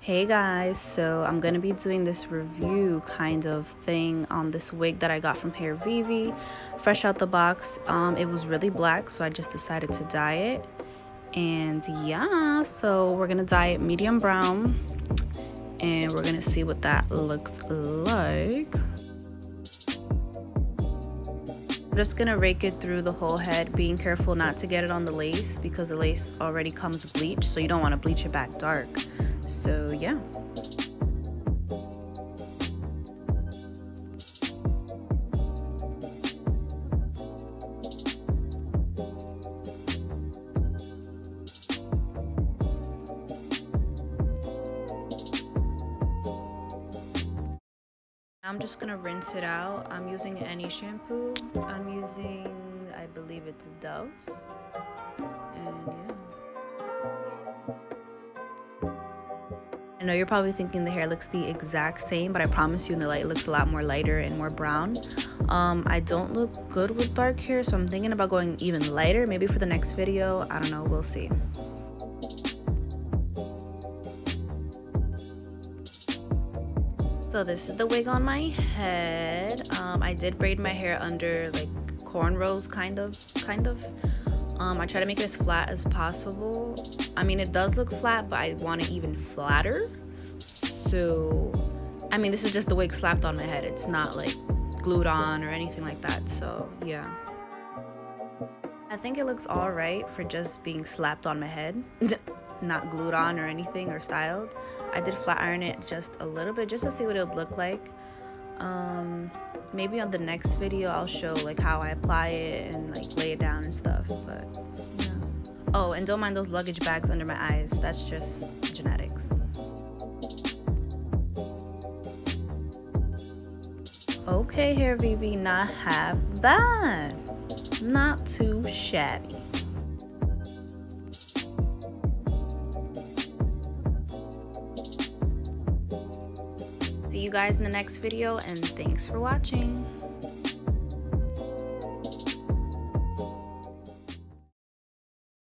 Hey guys, so I'm gonna be doing this review kind of thing on this wig that I got from Hairvivi, fresh out the box. It was really black, so I just decided to dye it. And yeah, so we're gonna dye it medium brown and we're gonna see what that looks like. I'm just gonna rake it through the whole head, being careful not to get it on the lace because the lace already comes bleached, so you don't want to bleach it back dark. So yeah. I'm just gonna rinse it out. I'm using any shampoo. I'm using, I believe it's Dove. And yeah. I know you're probably thinking the hair looks the exact same, but I promise you in the light it looks a lot more lighter and more brown. I don't look good with dark hair, so I'm thinking about going even lighter. Maybe for the next video, I don't know, we'll see. So this is the wig on my head. I did braid my hair under like cornrows, kind of. I try to make it as flat as possible. I mean, it does look flat, but I want it even flatter. So, I mean, this is just the wig slapped on my head. It's not like glued on or anything like that. So, yeah. I think it looks all right for just being slapped on my head. Not glued on or anything or styled. I did flat iron it just a little bit just to see what it would look like. Maybe on the next video I'll show like how I apply it and like lay it down and stuff, but yeah. Oh, and don't mind those luggage bags under my eyes. That's just genetics. Okay, Hairvivi, not half bad. Not too shabby. See you guys in the next video, and thanks for watching.